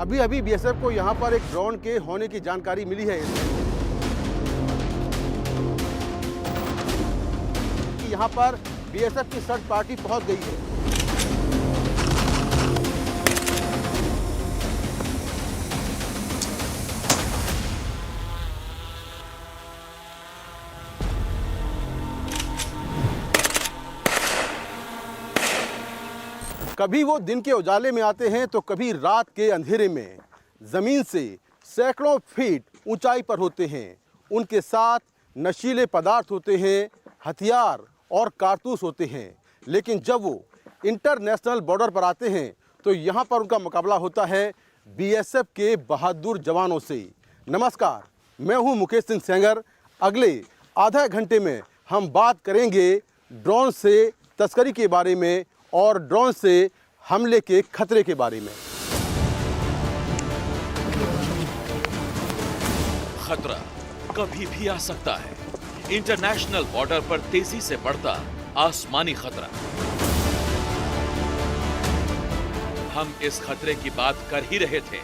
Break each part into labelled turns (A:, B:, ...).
A: अभी अभी बीएसएफ को यहां पर एक ड्रोन के होने की जानकारी मिली है कि यहां पर बीएसएफ की सर्च पार्टी पहुंच गई है। कभी वो दिन के उजाले में आते हैं तो कभी रात के अंधेरे में जमीन से सैकड़ों फीट ऊंचाई पर होते हैं। उनके साथ नशीले पदार्थ होते हैं, हथियार और कारतूस होते हैं। लेकिन जब वो इंटरनेशनल बॉर्डर पर आते हैं तो यहाँ पर उनका मुकाबला होता है बीएसएफ के बहादुर जवानों से। नमस्कार, मैं हूँ मुकेश सिंह सेंगर। अगले आधा घंटे में हम बात करेंगे ड्रोन से तस्करी के बारे में और ड्रोन से हमले के खतरे के बारे में।
B: खतरा कभी भी आ सकता है। इंटरनेशनल बॉर्डर पर तेजी से बढ़ता आसमानी खतरा। हम इस खतरे की बात कर ही रहे थे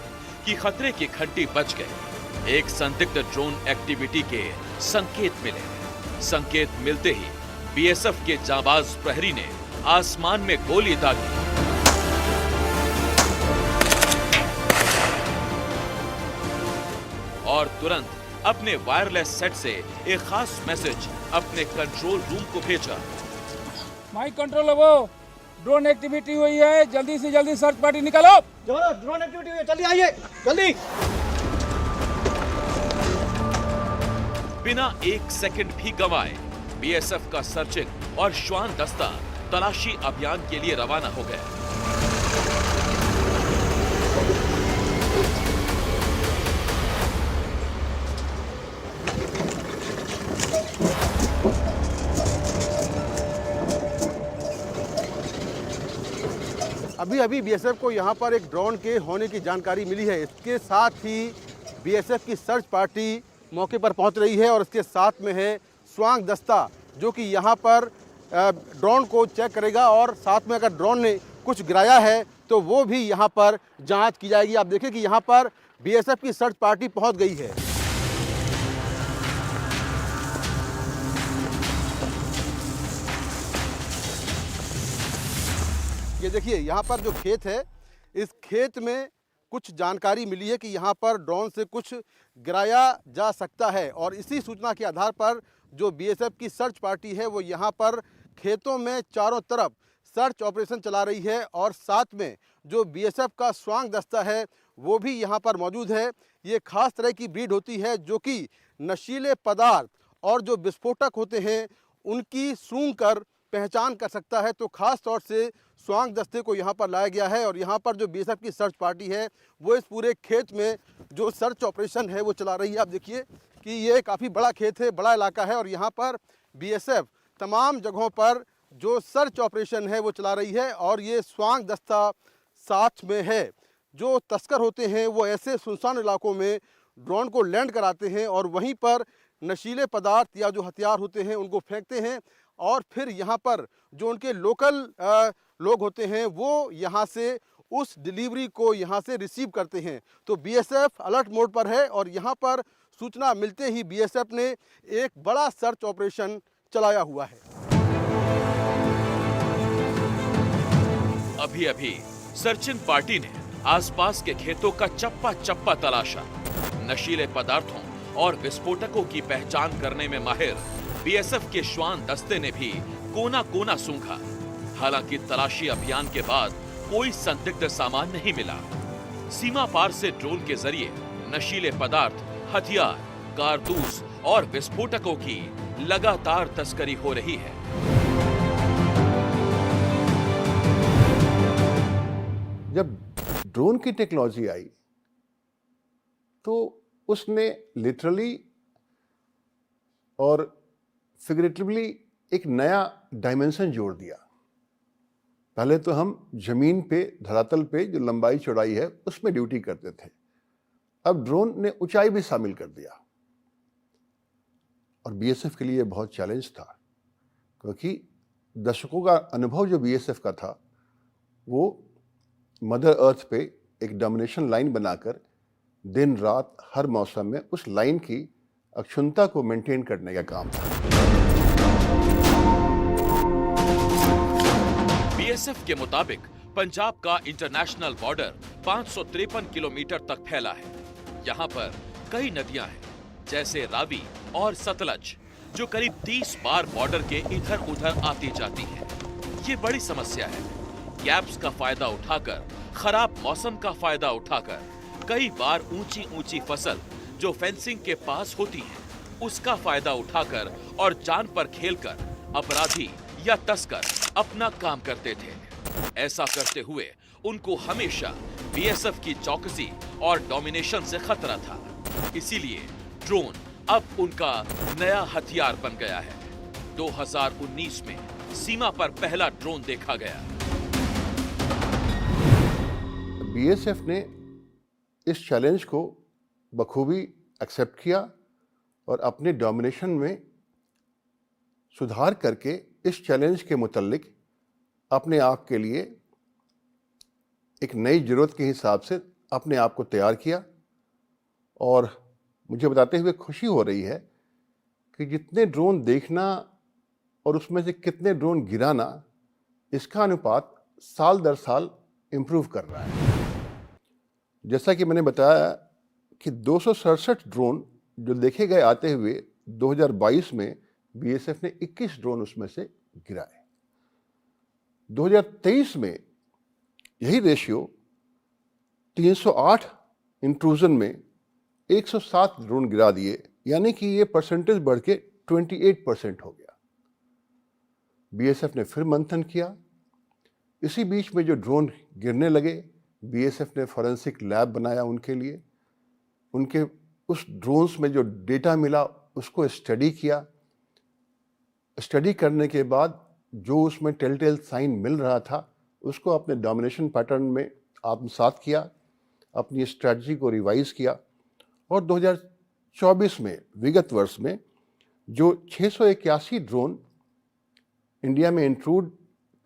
B: कि खतरे की घंटी बज गई। एक संदिग्ध ड्रोन एक्टिविटी के संकेत मिले। संकेत मिलते ही बीएसएफ के जांबाज प्रहरी ने आसमान में गोली दागी। और तुरंत अपने वायरलेस सेट से एक खास मैसेज अपने कंट्रोल रूम को भेजा।
C: माइक कंट्रोल वो ड्रोन एक्टिविटी हुई है, जल्दी से जल्दी सर्च पार्टी निकालो।
D: ड्रोन एक्टिविटी हुई है, जल्दी आइए, जल्दी।
B: बिना एक सेकंड भी गंवाए बीएसएफ का सर्चिंग और श्वान दस्ता तलाशी अभियान के लिए रवाना हो गया।
A: अभी अभी बीएसएफ को यहाँ पर एक ड्रोन के होने की जानकारी मिली है। इसके साथ ही बीएसएफ की सर्च पार्टी मौके पर पहुँच रही है और इसके साथ में है स्वांग दस्ता, जो कि यहाँ पर ड्रोन को चेक करेगा और साथ में अगर ड्रोन ने कुछ गिराया है तो वो भी यहाँ पर जांच की जाएगी। आप देखिए कि यहाँ पर बीएसएफ की सर्च पार्टी पहुँच गई है। ये देखिए यहाँ पर जो खेत है, इस खेत में कुछ जानकारी मिली है कि यहाँ पर ड्रोन से कुछ गिराया जा सकता है और इसी सूचना के आधार पर जो बीएसएफ की सर्च पार्टी है वो यहाँ पर खेतों में चारों तरफ सर्च ऑपरेशन चला रही है और साथ में जो बीएसएफ का स्वांग दस्ता है वो भी यहाँ पर मौजूद है। ये खास तरह की ब्रीड होती है जो कि नशीले पदार्थ और जो विस्फोटक होते हैं उनकी सूंघ कर पहचान कर सकता है। तो खास तौर से स्वांग दस्ते को यहाँ पर लाया गया है और यहाँ पर जो बीएसएफ की सर्च पार्टी है वो इस पूरे खेत में जो सर्च ऑपरेशन है वो चला रही है। आप देखिए कि ये काफ़ी बड़ा खेत है, बड़ा इलाका है और यहाँ पर बीएसएफ तमाम जगहों पर जो सर्च ऑपरेशन है वो चला रही है और ये स्वांग दस्ता साथ में है। जो तस्कर होते हैं वो ऐसे सुनसान इलाकों में ड्रोन को लैंड कराते हैं और वहीं पर नशीले पदार्थ या जो हथियार होते हैं उनको फेंकते हैं और फिर यहाँ पर जो उनके लोकल लोग होते हैं वो यहाँ से उस डिलीवरी को यहाँ से रिसीव करते हैं। तो बीएसएफ अलर्ट मोड पर है और यहाँ पर सूचना मिलते ही बीएसएफ ने एक बड़ा सर्च ऑपरेशन चलाया हुआ है।
B: अभी अभी सर्चिंग पार्टी ने आसपास के खेतों का चप्पा चप्पा तलाशा। नशीले पदार्थों और विस्फोटकों की पहचान करने में माहिर बीएसएफ के श्वान दस्ते ने भी कोना कोना सूंघा। हालांकि तलाशी अभियान के बाद कोई संदिग्ध सामान नहीं मिला। सीमा पार से ड्रोन के जरिए नशीले पदार्थ, हथियार, कारतूस और विस्फोटकों की लगातार तस्करी हो रही है।
E: जब ड्रोन की टेक्नोलॉजी आई तो उसने लिटरली और फिगरेटिवली एक नया डायमेंशन जोड़ दिया। पहले तो हम जमीन पे, धरातल पे जो लंबाई चौड़ाई है उसमें ड्यूटी करते थे। अब ड्रोन ने ऊंचाई भी शामिल कर दिया और बीएसएफ के लिए बहुत चैलेंज था, क्योंकि दशकों का अनुभव जो बीएसएफ का था वो मदर अर्थ पे एक डोमिनेशन लाइन बनाकर दिन रात हर मौसम में उस लाइन की अक्षुण्णता को मेंटेन करने का काम था।
B: बीएसएफ के मुताबिक पंजाब का इंटरनेशनल बॉर्डर 553 किलोमीटर तक फैला है। यहाँ पर कई नदियां हैं, जैसे रावी और सतलज, जो करीब 30 बार बॉर्डर के इधर उधर आती जाती है। ये बड़ी समस्या है। गैप्स का फायदा उठाकर, खराब मौसम का फायदा उठाकर, कई बार ऊंची ऊंची फसल जो फेंसिंग के पास होती है, उसका फायदा उठाकर और जान पर खेलकर अपराधी या तस्कर अपना काम करते थे। ऐसा करते हुए उनको हमेशा बीएसएफ की चौकसी और डोमिनेशन से खतरा था। इसीलिए ड्रोन अब उनका नया हथियार बन गया है। 2019 में सीमा पर पहला ड्रोन देखा गया।
E: बीएसएफ ने इस चैलेंज को बखूबी एक्सेप्ट किया और अपने डोमिनेशन में सुधार करके इस चैलेंज के मुतालिक अपने आप के लिए एक नई ज़रूरत के हिसाब से अपने आप को तैयार किया। और मुझे बताते हुए खुशी हो रही है कि जितने ड्रोन देखना और उसमें से कितने ड्रोन गिराना, इसका अनुपात साल दर साल इम्प्रूव कर रहा है। जैसा कि मैंने बताया कि 267 ड्रोन जो देखे गए आते हुए 2022 में बीएसएफ ने 21 ड्रोन उसमें से गिराए। 2023 में यही रेशियो 308 इंट्रूजन में 107 ड्रोन गिरा दिए, यानी कि ये परसेंटेज बढ़ के 28% हो गया। बीएसएफ ने फिर मंथन किया। इसी बीच में जो ड्रोन गिरने लगे, बीएसएफ ने फॉरेंसिक लैब बनाया उनके लिए। उनके उस ड्रोन्स में जो डेटा मिला उसको स्टडी किया। स्टडी करने के बाद जो उसमें टेलटेल साइन मिल रहा था उसको अपने डोमिनेशन पैटर्न में आत्मसात किया, अपनी स्ट्रैटेजी को रिवाइज किया और 2024 में, विगत वर्ष में, जो 681 ड्रोन इंडिया में इंट्रूड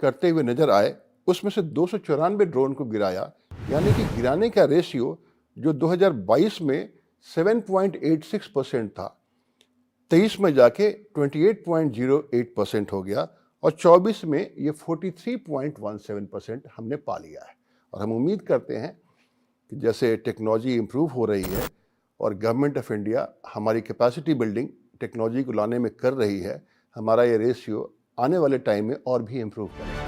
E: करते हुए नजर आए, उसमें से 294 ड्रोन को गिराया, यानी कि गिराने का रेशियो जो 2022 में 7.86% था, 23 में जाके 28.08% हो गया और 24 में ये 43.17% हमने पा लिया है। और हम उम्मीद करते हैं कि जैसे टेक्नोलॉजी इम्प्रूव हो रही है और गवर्नमेंट ऑफ इंडिया हमारी कैपेसिटी बिल्डिंग टेक्नोलॉजी को लाने में कर रही है, हमारा ये रेशियो आने वाले टाइम में और भी इम्प्रूव करेगा।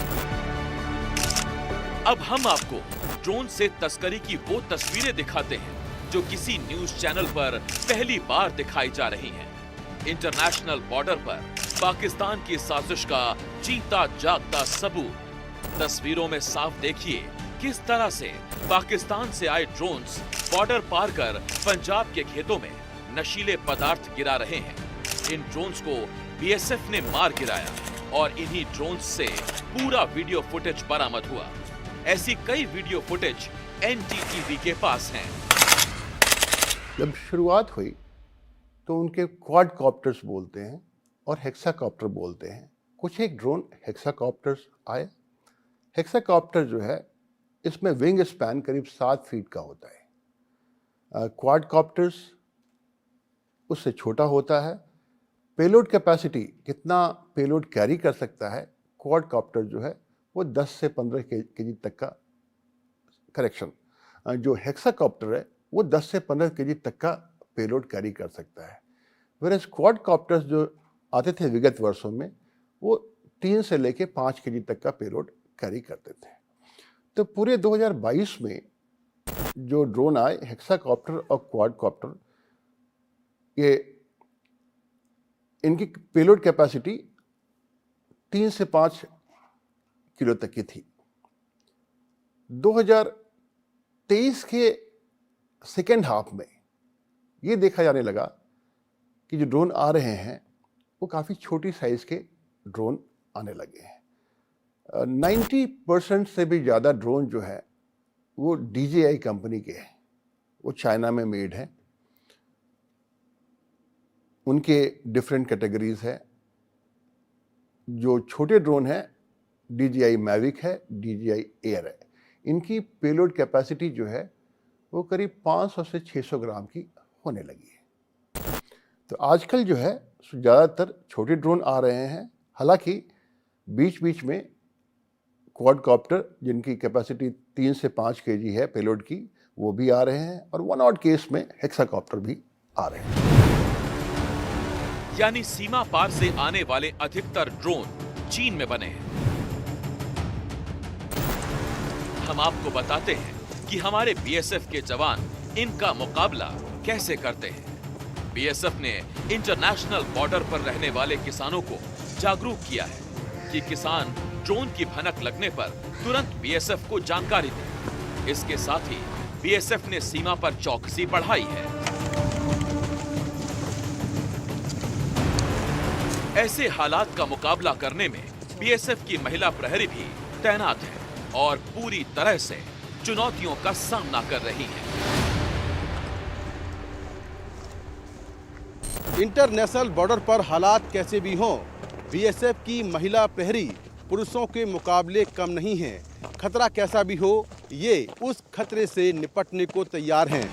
B: अब हम आपको ड्रोन से तस्करी की वो तस्वीरें दिखाते हैं जो किसी न्यूज चैनल पर पहली बार दिखाई जा रही हैं। इंटरनेशनल बॉर्डर पर पाकिस्तान की साजिश का जीता जागता सबूत। तस्वीरों में साफ देखिए किस तरह से पाकिस्तान से आए ड्रोन्स बॉर्डर पार कर पंजाब के खेतों में नशीले पदार्थ गिरा रहे हैं। इन ड्रोन्स को बीएसएफ ने मार गिराया और इन्हीं ड्रोन्स से पूरा वीडियो फुटेज बरामद हुआ। ऐसी कई वीडियो फुटेज एनडीटीवी के पास हैं।
E: जब शुरुआत हुई तो उनके क्वाडकॉप्टर्स बोलते हैं और हेक्साकॉप्टर बोलते हैं। कुछ एक ड्रोन हेक्साकॉप्टर्स आए। हेक्साकॉप्टर जो है, इसमें विंग स्पैन करीब 7 फीट का होता है। क्वाडकॉप्टर्स उससे छोटा होता है। पेलोड कैपेसिटी, कितना पेलोड कैरी कर सकता है, क्वाडकॉप्टर जो है वो 10 से 15 केजी तक का, करेक्शन, जो हेक्साकॉप्टर है वो 10 से 15 केजी तक का पेलोड कैरी कर सकता है। वेरएज़ क्वाडकॉप्टर्स जो आते थे विगत वर्षों में, वो 3 से लेके 5 केजी तक का पेलोड कैरी करते थे। तो पूरे 2022 में जो ड्रोन आए, हेक्साकॉप्टर और क्वाडकॉप्टर, ये इनकी पेलोड कैपेसिटी 3 से 5 किलो तक की थी। 2023 के सेकेंड हाफ में ये देखा जाने लगा कि जो ड्रोन आ रहे हैं वो काफ़ी छोटी साइज़ के ड्रोन आने लगे हैं। 90% से भी ज़्यादा ड्रोन जो है वो DJI कंपनी के हैं, वो चाइना में मेड हैं। उनके डिफरेंट कैटेगरीज है। जो छोटे ड्रोन हैं, DJI मैविक है, DJI एयर है। इनकी पेलोड कैपेसिटी जो है वो करीब 500 से 600 ग्राम की होने लगी है। तो आजकल जो है ज़्यादातर छोटे ड्रोन आ रहे हैं, हालांकि बीच बीच में क्वाडकॉप्टर जिनकी कैपेसिटी 3 से 5 केजी है पेलोड की, वो भी आ रहे हैं, और वन ऑड केस में हेक्साकॉप्टर भी आ रहे हैं।
B: यानी सीमा पार से आने वाले अधिकतर ड्रोन चीन में बने हैं। हम आपको बताते हैं कि हमारे बीएसएफ के जवान इनका मुकाबला कैसे करते हैं। बीएसएफ ने इंटरनेशनल बॉर्डर पर रहने वाले किसानों को जागरूक किया है कि किसान ड्रोन की भनक लगने पर तुरंत बीएसएफ को जानकारी दें। इसके साथ ही बीएसएफ ने सीमा पर चौकसी बढ़ाई है। ऐसे हालात का मुकाबला करने में बीएसएफ की महिला प्रहरी भी तैनात है और पूरी तरह से चुनौतियों का सामना कर रही है।
A: इंटरनेशनल बॉर्डर पर हालात कैसे भी हों, बीएसएफ की महिला प्रहरी पुरुषों के मुकाबले कम नहीं है। खतरा कैसा भी हो, ये उस खतरे से निपटने को तैयार हैं।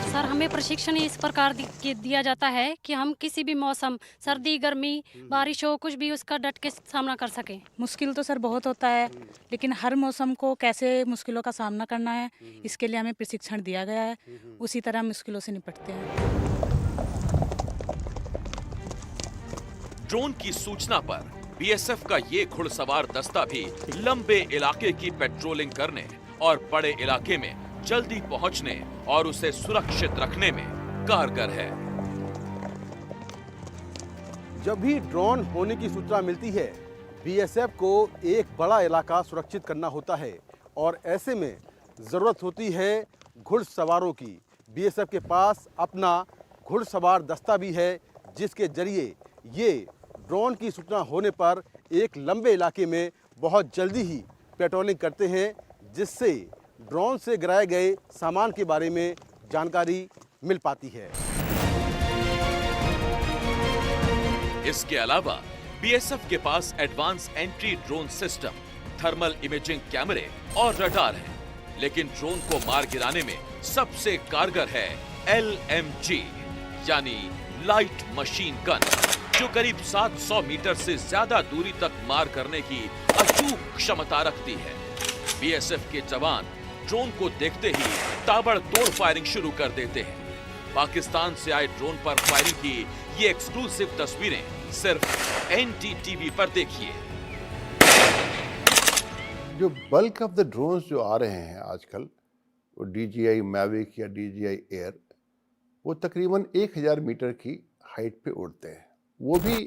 F: सर, हमें प्रशिक्षण इस प्रकार दिया जाता है कि हम किसी भी मौसम, सर्दी, गर्मी, बारिश हो, कुछ भी, उसका डट के सामना कर सकें।
G: मुश्किल तो सर बहुत होता है, लेकिन हर मौसम को कैसे मुश्किलों का सामना करना है, इसके लिए हमें प्रशिक्षण दिया गया है। उसी तरह मुश्किलों से निपटते हैं।
B: ड्रोन की सूचना पर बीएसएफ का ये घुड़सवार दस्ता भी लंबे इलाके की पेट्रोलिंग करने और बड़े इलाके में जल्दी पहुंचने और उसे सुरक्षित रखने में कारगर है।
A: जब भी ड्रोन होने की सूचना मिलती है, बीएसएफ को एक बड़ा इलाका सुरक्षित करना होता है और ऐसे में ज़रूरत होती है घुड़सवारों की। बीएसएफ के पास अपना घुड़सवार दस्ता भी है, जिसके जरिए ये ड्रोन की सूचना होने पर एक लंबे इलाके में बहुत जल्दी ही पेट्रोलिंग करते हैं, जिससे ड्रोन से गिराए गए सामान के बारे में जानकारी मिल पाती है।
B: इसके अलावा बीएसएफ के पास advance anti drone system, thermal imaging कैमरे और रडार है, लेकिन ड्रोन को मार गिराने में सबसे कारगर है LMG यानी लाइट मशीन गन, जो करीब 700 मीटर से ज्यादा दूरी तक मार करने की अचूक क्षमता रखती है। बीएसएफ के जवान ड्रोन को देखते ही ताबड़तोड़ फायरिंग शुरू कर देते हैं। पाकिस्तान से आए ड्रोन पर फायरिंग की ये एक्सक्लूसिव तस्वीरें सिर्फ NDTV पर देखिए।
E: जो बल्क ऑफ द ड्रोन्स जो आ रहे हैं आजकल, वो DJI मैविक या DJI एयर, वो तकरीबन 1000 मीटर की हाइट पे उड़ते हैं। वो भी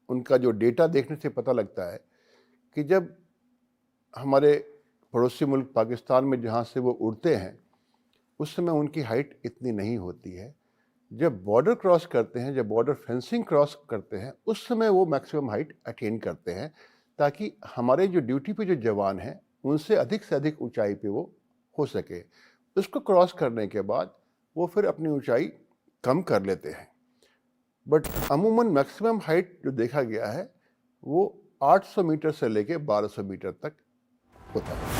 E: उनका जो डेटा देखने से पता लगता है कि जब हमारे पड़ोसी मुल्क पाकिस्तान में जहाँ से वो उड़ते हैं, उस समय उनकी हाइट इतनी नहीं होती है। जब बॉर्डर क्रॉस करते हैं, जब बॉर्डर फेंसिंग क्रॉस करते हैं, उस समय वो मैक्सिमम हाइट अटेन करते हैं, ताकि हमारे जो ड्यूटी पे जो जवान हैं उनसे अधिक ऊंचाई पे वो हो सके। उसको क्रॉस करने के बाद वो फिर अपनी ऊंचाई कम कर लेते हैं। बट अमूमन मैक्सिमम हाइट जो देखा गया है वो 800 मीटर से लेके 1200 मीटर तक होता है।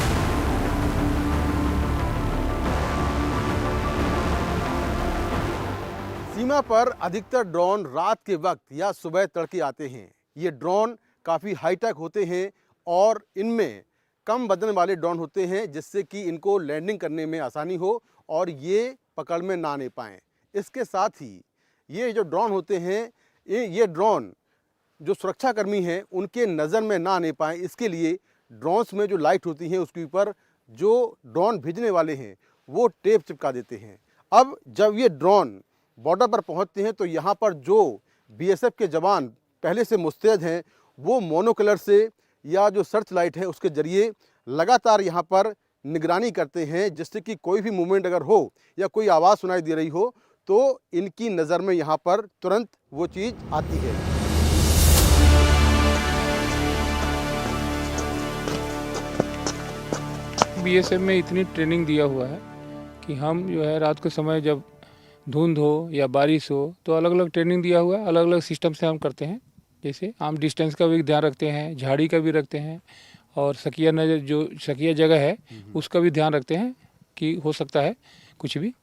A: सीमा पर अधिकतर ड्रोन रात के वक्त या सुबह तड़के आते हैं। ये ड्रोन काफ़ी हाईटेक होते हैं और इनमें कम वजन वाले ड्रोन होते हैं, जिससे कि इनको लैंडिंग करने में आसानी हो और ये पकड़ में ना आने पाएँ। इसके साथ ही ये जो ड्रोन होते हैं, ये ड्रोन जो सुरक्षाकर्मी हैं उनके नज़र में ना आने पाएँ, इसके लिए ड्रोन्स में जो लाइट होती हैं उसके ऊपर जो ड्रोन भेजने वाले हैं वो टेप चिपका देते हैं। अब जब ये ड्रोन बॉर्डर पर पहुंचते हैं तो यहाँ पर जो बीएसएफ के जवान पहले से मुस्तैद हैं, वो मोनोकलर से या जो सर्च लाइट है उसके ज़रिए लगातार यहाँ पर निगरानी करते हैं, जिससे कि कोई भी मूवमेंट अगर हो या कोई आवाज़ सुनाई दे रही हो तो इनकी नज़र में यहाँ पर तुरंत वो चीज़ आती है।
C: बीएसएफ में इतनी ट्रेनिंग दिया हुआ है कि हम जो है रात के समय जब धुंध हो या बारिश हो तो अलग अलग ट्रेनिंग दिया हुआ है, अलग अलग सिस्टम से हम करते हैं। जैसे हम डिस्टेंस का भी ध्यान रखते हैं, झाड़ी का भी रखते हैं, और सकिया नजर जो सकिया जगह है उसका भी ध्यान रखते हैं कि हो सकता है कुछ भी,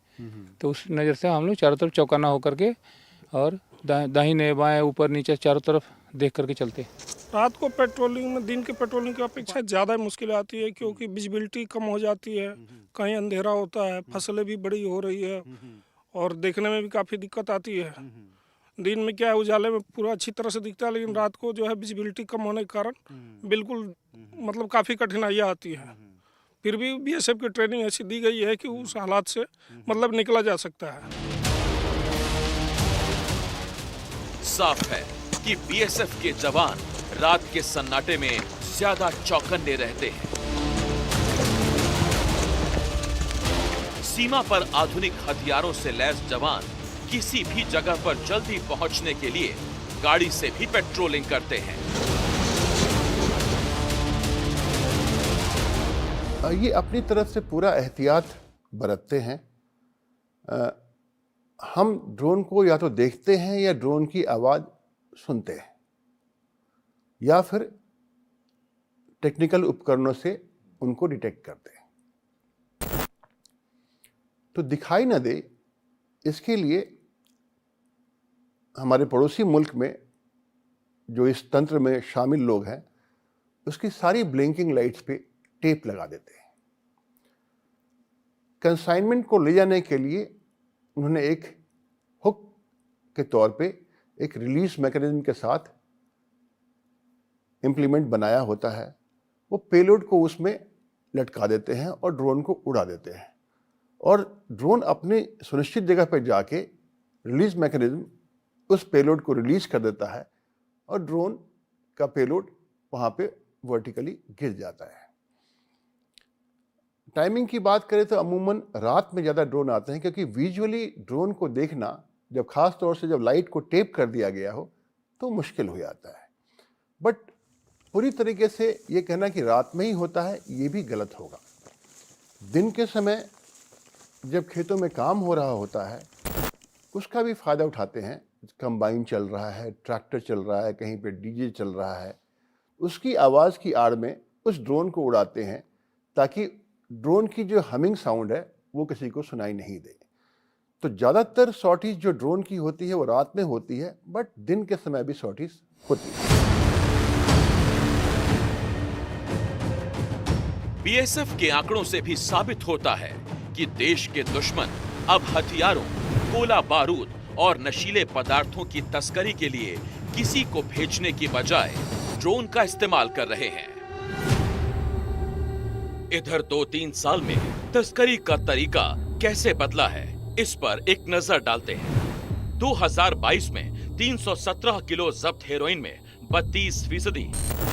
C: तो उस नज़र से हम लोग चारों तरफ चौकन्ना होकर के और दाहिने बाएं ऊपर नीचे चारों तरफ देख करके चलते हैं।
H: रात को पेट्रोलिंग में दिन के पेट्रोलिंग की अपेक्षा ज़्यादा मुश्किल आती है, क्योंकि विजिबिलिटी कम हो जाती है, कहीं अंधेरा होता है, फसलें भी बड़ी हो रही है और देखने में भी काफ़ी दिक्कत आती है। दिन में क्या है, उजाले में पूरा अच्छी तरह से दिखता है, लेकिन रात को जो है विजिबिलिटी कम होने के कारण बिल्कुल मतलब काफ़ी कठिनाइयाँ आती है। फिर भी बीएसएफ की ट्रेनिंग ऐसी दी गई है कि उस हालात से मतलब निकला जा सकता है।
B: साफ है कि बीएसएफ के जवान रात के सन्नाटे में ज्यादा चौकन्ने रहते हैं। सीमा पर आधुनिक हथियारों से लैस जवान किसी भी जगह पर जल्दी पहुंचने के लिए गाड़ी से भी पेट्रोलिंग करते हैं।
E: ये अपनी तरफ से पूरा एहतियात बरतते हैं। हम ड्रोन को या तो देखते हैं या ड्रोन की आवाज़ सुनते हैं, या फिर टेक्निकल उपकरणों से उनको डिटेक्ट करते हैं। तो दिखाई न दे, इसके लिए हमारे पड़ोसी मुल्क में जो इस तंत्र में शामिल लोग हैं, उसकी सारी ब्लिंकिंग लाइट्स पे टेप लगा देते हैं। कंसाइनमेंट को ले जाने के लिए उन्होंने एक हुक के तौर पे एक रिलीज मैकेनिज्म के साथ इम्प्लीमेंट बनाया होता है। वो पेलोड को उसमें लटका देते हैं और ड्रोन को उड़ा देते हैं, और ड्रोन अपनी सुनिश्चित जगह पर जाके रिलीज मैकेनिज्म उस पेलोड को रिलीज कर देता है और ड्रोन का पेलोड वहाँ पे वर्टिकली गिर जाता है। टाइमिंग की बात करें तो अमूमन रात में ज़्यादा ड्रोन आते हैं, क्योंकि विजुअली ड्रोन को देखना, जब खास तौर से जब लाइट को टेप कर दिया गया हो, तो मुश्किल हो जाता है। बट पूरी तरीके से ये कहना कि रात में ही होता है, ये भी गलत होगा। दिन के समय जब खेतों में काम हो रहा होता है, उसका भी फ़ायदा उठाते हैं। कंबाइन चल रहा है, ट्रैक्टर चल रहा है, कहीं पे डीजे चल रहा है, उसकी आवाज़ की आड़ में उस ड्रोन को उड़ाते हैं, ताकि ड्रोन की जो हमिंग साउंड है वो किसी को सुनाई नहीं दे। तो ज़्यादातर सॉर्टीज जो ड्रोन की होती है वो रात में होती है, बट दिन के समय भी सॉर्टीज होती है।
B: बीएसएफ के आंकड़ों से भी साबित होता है कि देश के दुश्मन अब हथियारों, गोला बारूद और नशीले पदार्थों की तस्करी के लिए किसी को भेजने की बजाय ड्रोन का इस्तेमाल कर रहे हैं। इधर 2-3 साल में तस्करी का तरीका कैसे बदला है, इस पर एक नजर डालते हैं। 2022 में 317 किलो जब्त हेरोइन में 32%,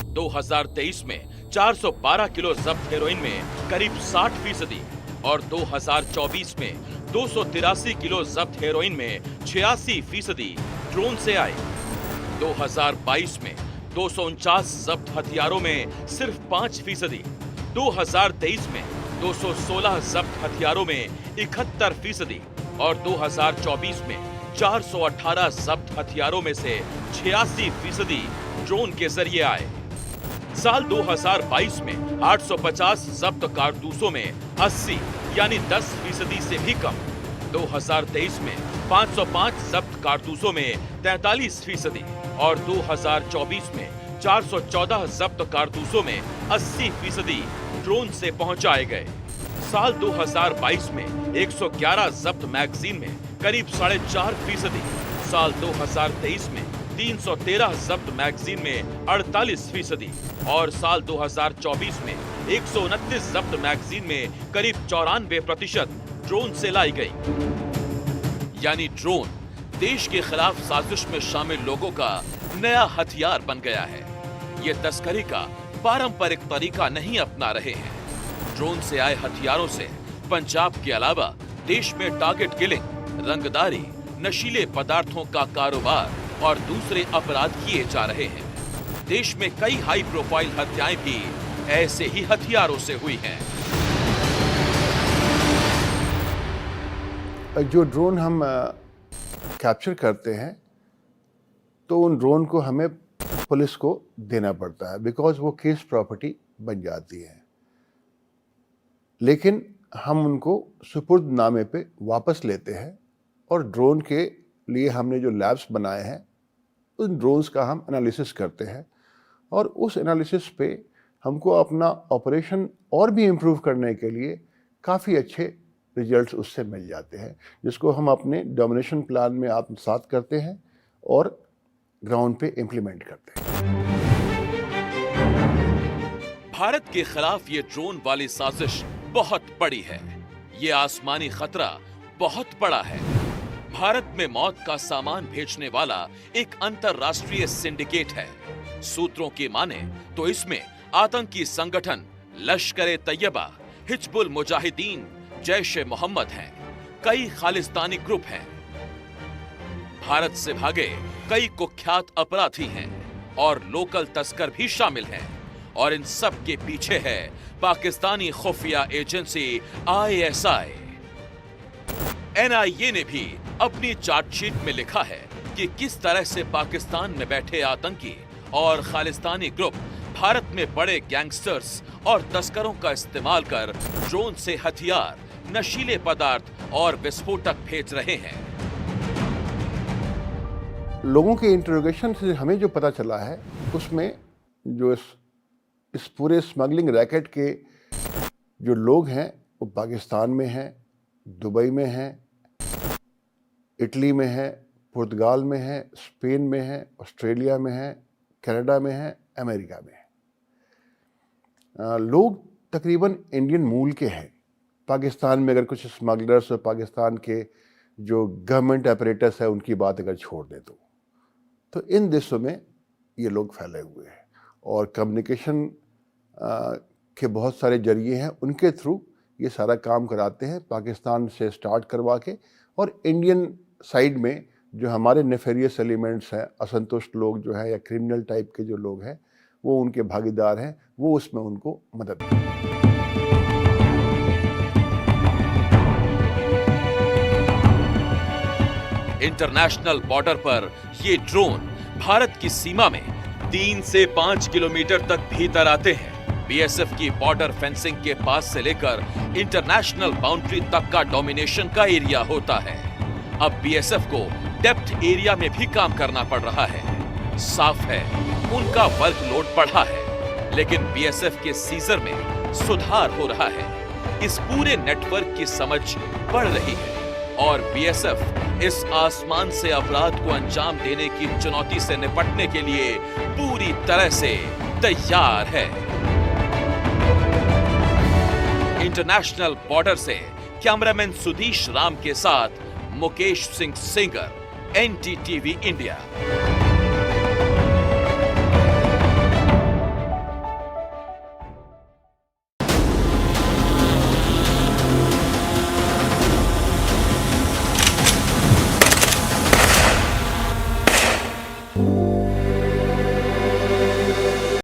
B: 2023 में 412 किलो जब्त हेरोइन में करीब 60%, और 2024 में 283 किलो जब्त हेरोइन में 86% ड्रोन से आए। 2022 में 249 जब्त हथियारों में सिर्फ 5%, 2023 में 216 जब्त हथियारों में 71%, और 2024 में 418 जब्त हथियारों में से 86% ड्रोन के जरिए आए। साल 2022 में 850 जब्त कारतूसों में 80 यानी 10% से भी कम। 2023 में 505 जब्त कारतूसों में 43%, और 2024 में 414 जब्त कारतूसों में 80% ड्रोन से पहुंचाए गए। साल 2022 में 111 जब्त मैगजीन में करीब 4.5%, साल 2023 में 313 जब्त मैगजीन में 48%, और साल 2024 में 129 जब्त मैगजीन में करीब 94% ड्रोन से लाई गई। यानी ड्रोन देश के खिलाफ साजिश में शामिल लोगों का नया हथियार बन गया है। ये तस्करी का पारंपरिक तरीका नहीं अपना रहे हैं। ड्रोन से आए हथियारों से पंजाब के अलावा देश में टारगेट किलिंग, रंगदारी, नशीले पदार्थों का कारोबार और दूसरे अपराध किए जा रहे हैं। देश में कई हाई प्रोफाइल हत्याएं भी ऐसे ही हथियारों से हुई हैं।
E: जो ड्रोन हम कैप्चर करते हैं, तो उन ड्रोन को हमें पुलिस को देना पड़ता है, बिकॉज वो केस प्रॉपर्टी बन जाती है। लेकिन हम उनको सुपुर्दनामे पे वापस लेते हैं और ड्रोन के लिए हमने जो लैब्स बनाए हैं उन ड्रोन्स का हम एनालिसिस करते हैं और उस एनालिसिस पे हमको अपना ऑपरेशन और भी इम्प्रूव करने के लिए काफ़ी अच्छे रिजल्ट्स उससे मिल जाते हैं, जिसको हम अपने डोमिनेशन प्लान में आत्मसात करते हैं और ग्राउंड पे इम्प्लीमेंट करते हैं।
B: भारत के खिलाफ ये ड्रोन वाली साजिश बहुत बड़ी है। ये आसमानी खतरा बहुत बड़ा है। भारत में मौत का सामान भेजने वाला एक अंतरराष्ट्रीय सिंडिकेट है। सूत्रों की माने तो इसमें आतंकी संगठन लश्कर-ए-तैयबा, हिजबुल मुजाहिदीन, जैश-ए-मोहम्मद हैं। कई खालिस्तानी ग्रुप हैं। भारत से भागे कई कुख्यात अपराधी हैं और लोकल तस्कर भी शामिल हैं। और इन सब के पीछे है पाकिस्तानी खुफिया एजेंसी ISI। NIA ने भी अपनी चार्जशीट में लिखा है कि किस तरह से पाकिस्तान में बैठे आतंकी और खालिस्तानी ग्रुप भारत में बड़े गैंगस्टर्स और तस्करों का इस्तेमाल कर ड्रोन से हथियार, नशीले पदार्थ और विस्फोटक भेज रहे हैं।
E: लोगों के इंटरोगेशन से हमें जो पता चला है उसमें जो इस पूरे स्मगलिंग रैकेट के जो लोग हैं वो पाकिस्तान में हैं, दुबई में हैं, इटली में हैं, पुर्तगाल में हैं, स्पेन में हैं, ऑस्ट्रेलिया में हैं, कनाडा में हैं, अमेरिका में हैं। लोग तकरीबन इंडियन मूल के हैं। पाकिस्तान में अगर कुछ स्मगलर्स और पाकिस्तान के जो गवर्नमेंट ऑपरेटर्स है उनकी बात अगर छोड़ दे तो इन देशों में ये लोग फैले हुए हैं और कम्युनिकेशन के बहुत सारे जरिए हैं, उनके थ्रू ये सारा काम कराते हैं, पाकिस्तान से स्टार्ट करवा के। और इंडियन साइड में जो हमारे नेफेरियस एलिमेंट्स हैं, असंतुष्ट लोग जो हैं या क्रिमिनल टाइप के जो लोग हैं, वो उनके भागीदार हैं, वो उसमें उनको मदद करते हैं।
B: इंटरनेशनल बॉर्डर पर ये ड्रोन भारत की सीमा में 3 से 5 किलोमीटर तक भीतर आते हैं। BSF की बॉर्डर फेंसिंग के पास से लेकर इंटरनेशनल बाउंड्री तक का डोमिनेशन का एरिया होता है। अब BSF को डेप्थ एरिया में भी काम करना पड़ रहा है। साफ है उनका वर्कलोड बढ़ा है, लेकिन BSF के सीजर में सुधार हो रहा है। इस पूरे नेटवर्क की समझ बढ़ रही है और BSF इस आसमान से अपराध को अंजाम देने की चुनौती से निपटने के लिए पूरी तरह से तैयार है। इंटरनेशनल बॉर्डर से कैमरामैन सुधीश राम के साथ मुकेश सिंह सेंगर, NDTV इंडिया।